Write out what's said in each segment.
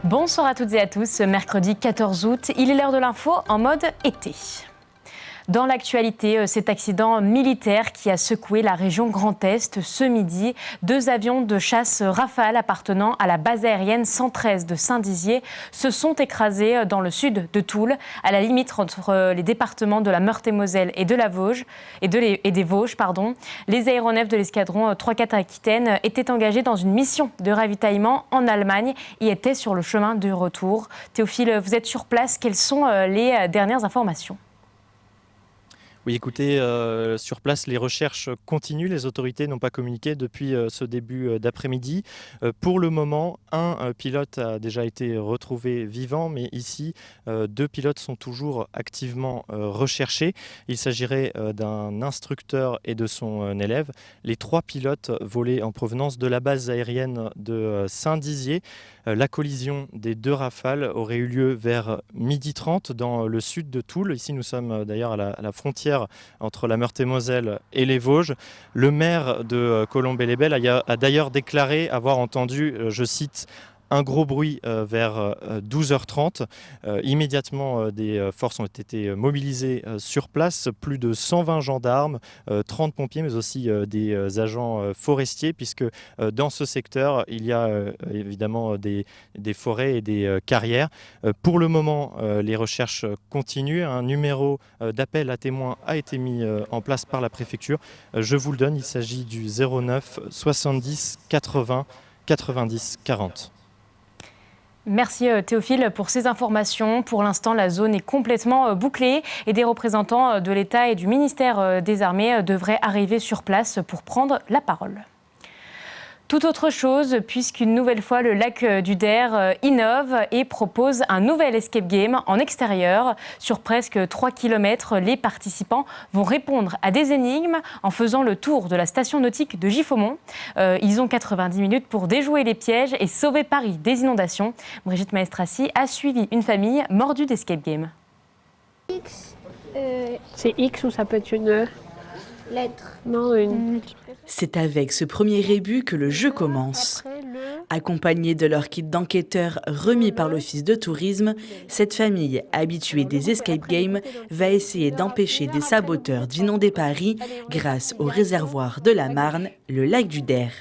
Bonsoir à toutes et à tous, mercredi 14 août, il est l'heure de l'info en mode été. Dans l'actualité, cet accident militaire qui a secoué la région Grand Est ce midi. 2 avions de chasse Rafale appartenant à la base aérienne 113 de Saint-Dizier se sont écrasés dans le sud de Toul, à la limite entre les départements de la Meurthe-et-Moselle et de la Vosges, et des Vosges. Les aéronefs de l'escadron 3-4 Aquitaine étaient engagés dans une mission de ravitaillement en Allemagne et étaient sur le chemin de retour. Théophile, vous êtes sur place. Quelles sont les dernières informations ? Oui, écoutez, sur place, les recherches continuent. Les autorités n'ont pas communiqué depuis ce début d'après-midi. Pour le moment, un pilote a déjà été retrouvé vivant, mais ici, 2 pilotes sont toujours activement recherchés. Il s'agirait d'un instructeur et de son élève. Les 3 pilotes volaient en provenance de la base aérienne de Saint-Dizier. La collision des 2 Rafales aurait eu lieu vers 12h30 dans le sud de Toul. Ici, nous sommes d'ailleurs à la frontière entre la Meurthe-et-Moselle et les Vosges. Le maire de Colombey-les-Belles a d'ailleurs déclaré avoir entendu, je cite, un gros bruit vers 12h30. Immédiatement, des forces ont été mobilisées sur place. Plus de 120 gendarmes, 30 pompiers, mais aussi des agents forestiers, puisque dans ce secteur, il y a évidemment des forêts et des carrières. Pour le moment, les recherches continuent. Un numéro d'appel à témoins a été mis en place par la préfecture. Je vous le donne, il s'agit du 09 70 80 90 40. Merci Théophile pour ces informations. Pour l'instant, la zone est complètement bouclée et des représentants de l'État et du ministère des Armées devraient arriver sur place pour prendre la parole. Tout autre chose, puisqu'une nouvelle fois, le lac du Der innove et propose un nouvel escape game en extérieur. Sur presque 3 km, les participants vont répondre à des énigmes en faisant le tour de la station nautique de Giffaumont. Ils ont 90 minutes pour déjouer les pièges et sauver Paris des inondations. Brigitte Maestrassi a suivi une famille mordue d'escape game. C'est X ou ça peut être une lettre? Non, une... C'est avec ce premier rébut que le jeu commence. Accompagnés de leur kit d'enquêteurs remis par l'Office de tourisme, cette famille, habituée des escape games, va essayer d'empêcher des saboteurs d'inonder Paris grâce au réservoir de la Marne, le lac du Der.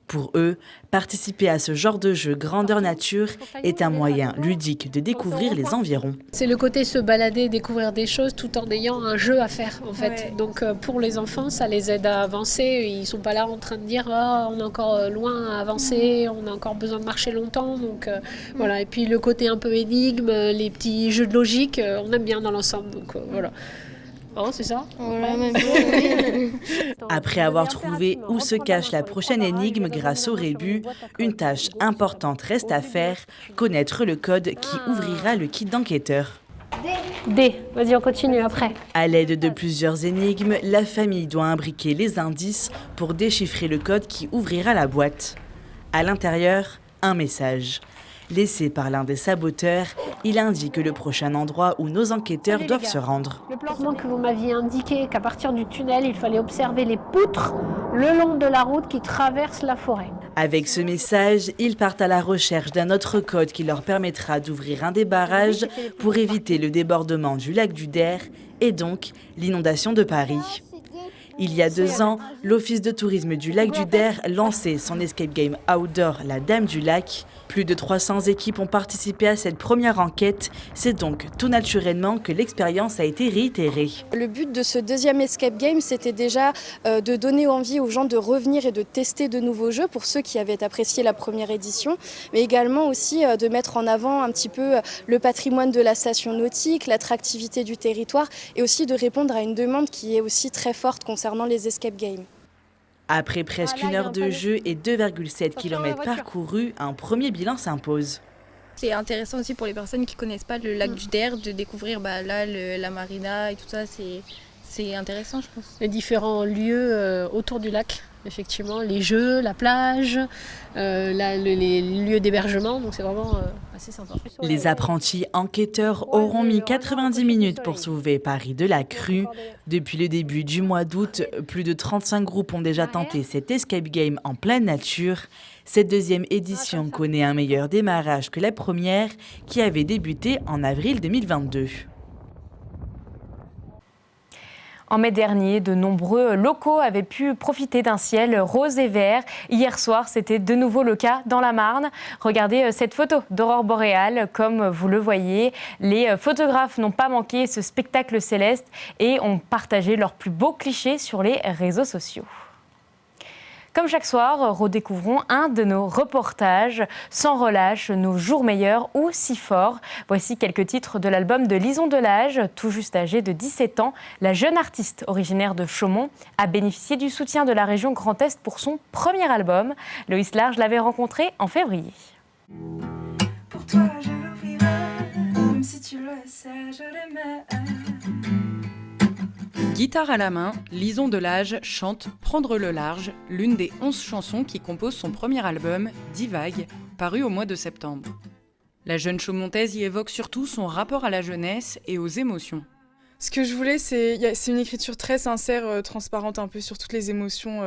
Pour eux, participer à ce genre de jeu grandeur nature est un moyen ludique de découvrir les environs. C'est le côté se balader, découvrir des choses tout en ayant un jeu à faire en fait. Ouais. Donc pour les enfants, ça les aide à avancer. Ils ne sont pas là en train de dire on est encore loin à avancer, on a encore besoin de marcher longtemps. Donc voilà. Et puis le côté un peu énigme, les petits jeux de logique, on aime bien dans l'ensemble. Donc voilà. Oh, c'est ça ? Après avoir trouvé où se cache la prochaine énigme grâce au rébut, une tâche importante reste à faire, connaître le code qui ouvrira le kit d'enquêteur. D. Vas-y, on continue après. À l'aide de plusieurs énigmes, la famille doit imbriquer les indices pour déchiffrer le code qui ouvrira la boîte. À l'intérieur, un message. Laissé par l'un des saboteurs, il indique le prochain endroit où nos enquêteurs doivent se rendre. Le plan que vous m'aviez indiqué qu'à partir du tunnel, il fallait observer les poutres le long de la route qui traverse la forêt. Avec ce message, ils partent à la recherche d'un autre code qui leur permettra d'ouvrir un des barrages pour éviter le débordement du lac du Der et donc l'inondation de Paris. Il y a 2 ans, l'Office de tourisme du lac du Der lançait son escape game outdoor La Dame du Lac. Plus de 300 équipes ont participé à cette première enquête. C'est donc tout naturellement que l'expérience a été réitérée. Le but de ce deuxième escape game, c'était déjà de donner envie aux gens de revenir et de tester de nouveaux jeux pour ceux qui avaient apprécié la première édition, mais également aussi de mettre en avant un petit peu le patrimoine de la station nautique, l'attractivité du territoire et aussi de répondre à une demande qui est aussi très forte concernant les escape games. Après presque 1 heure de jeu et 2,7 km parcourus, un premier bilan s'impose. C'est intéressant aussi pour les personnes qui ne connaissent pas le lac du Der de découvrir la marina et tout ça. C'est intéressant, je pense. Les différents lieux autour du lac, effectivement, les jeux, la plage, les lieux d'hébergement, donc c'est vraiment assez sympa. Les apprentis enquêteurs auront mis 90 minutes pour sauver Paris de la crue. Depuis le début du mois d'août, plus de 35 groupes ont déjà tenté cet escape game en pleine nature. Cette deuxième édition connaît un meilleur démarrage que la première, qui avait débuté en avril 2022. En mai dernier, de nombreux locaux avaient pu profiter d'un ciel rose et vert. Hier soir, c'était de nouveau le cas dans la Marne. Regardez cette photo d'aurore boréale. Comme vous le voyez, les photographes n'ont pas manqué ce spectacle céleste et ont partagé leurs plus beaux clichés sur les réseaux sociaux. Comme chaque soir, redécouvrons un de nos reportages, Sans relâche, nos jours meilleurs ou Si fort. Voici quelques titres de l'album de Lison Delage. Tout juste âgée de 17 ans, la jeune artiste originaire de Chaumont a bénéficié du soutien de la région Grand Est pour son premier album. Loïs Large l'avait rencontré en février. Pour toi, je l'ouvrirai, même si tu le sais, je l'aimais. Guitare à la main, Lison Delage chante « Prendre le large », l'une des 11 chansons qui composent son premier album, Divague, paru au mois de septembre. La jeune Chaumontaise y évoque surtout son rapport à la jeunesse et aux émotions. Ce que je voulais, c'est une écriture très sincère, transparente un peu sur toutes les émotions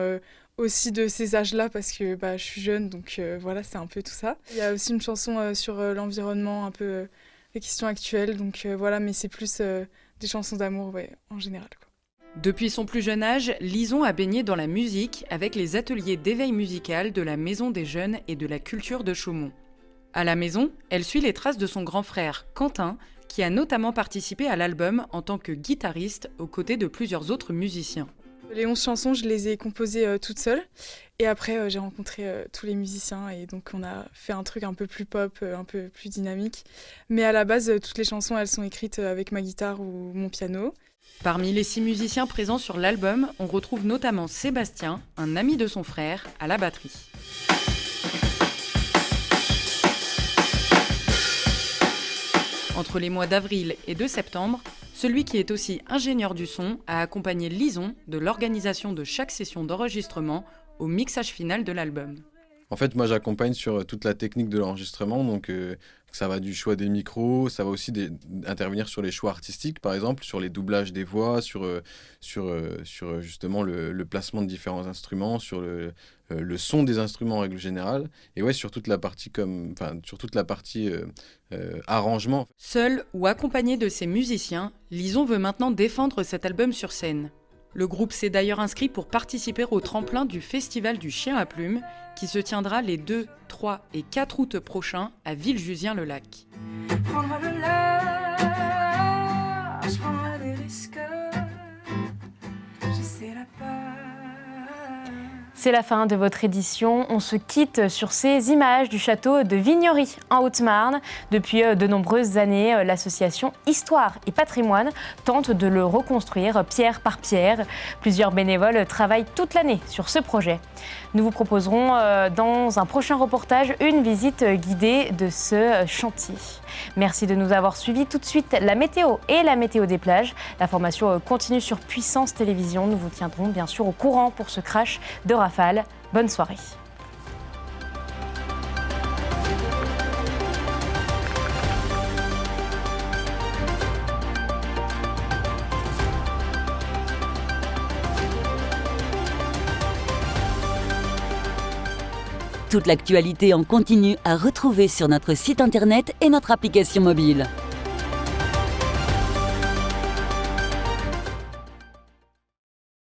aussi de ces âges-là, parce que je suis jeune, donc voilà, c'est un peu tout ça. Il y a aussi une chanson sur l'environnement, un peu les questions actuelles, donc voilà, mais c'est plus des chansons d'amour, en général, quoi. Depuis son plus jeune âge, Lison a baigné dans la musique avec les ateliers d'éveil musical de la Maison des Jeunes et de la Culture de Chaumont. À la maison, elle suit les traces de son grand frère, Quentin, qui a notamment participé à l'album en tant que guitariste aux côtés de plusieurs autres musiciens. Les 11 chansons, je les ai composées toute seule. Et après, j'ai rencontré tous les musiciens et donc on a fait un truc un peu plus pop, un peu plus dynamique. Mais à la base, toutes les chansons, elles sont écrites avec ma guitare ou mon piano. Parmi les 6 musiciens présents sur l'album, on retrouve notamment Sébastien, un ami de son frère, à la batterie. Entre les mois d'avril et de septembre, celui qui est aussi ingénieur du son a accompagné Lison de l'organisation de chaque session d'enregistrement au mixage final de l'album. En fait, moi, j'accompagne sur toute la technique de l'enregistrement, donc ça va du choix des micros, ça va aussi intervenir sur les choix artistiques, par exemple, sur les doublages des voix, sur justement le placement de différents instruments, sur le son des instruments en règle générale, et ouais, sur toute la partie arrangement. Seul ou accompagné de ses musiciens, Lison veut maintenant défendre cet album sur scène. Le groupe s'est d'ailleurs inscrit pour participer au tremplin du Festival du Chien à Plumes, qui se tiendra les 2, 3 et 4 août prochains à Villejusien-le-Lac. Prendre le large, prendre des risques, je sais la peur. C'est la fin de votre édition. On se quitte sur ces images du château de Vignery en Haute-Marne. Depuis de nombreuses années, l'association Histoire et Patrimoine tente de le reconstruire pierre par pierre. Plusieurs bénévoles travaillent toute l'année sur ce projet. Nous vous proposerons dans un prochain reportage une visite guidée de ce chantier. Merci de nous avoir suivis. Tout de suite, la météo et la météo des plages. L'information continue sur Puissance Télévisions. Nous vous tiendrons bien sûr au courant pour ce crash de rafale. Bonne soirée. Toute l'actualité en continu à retrouver sur notre site internet et notre application mobile.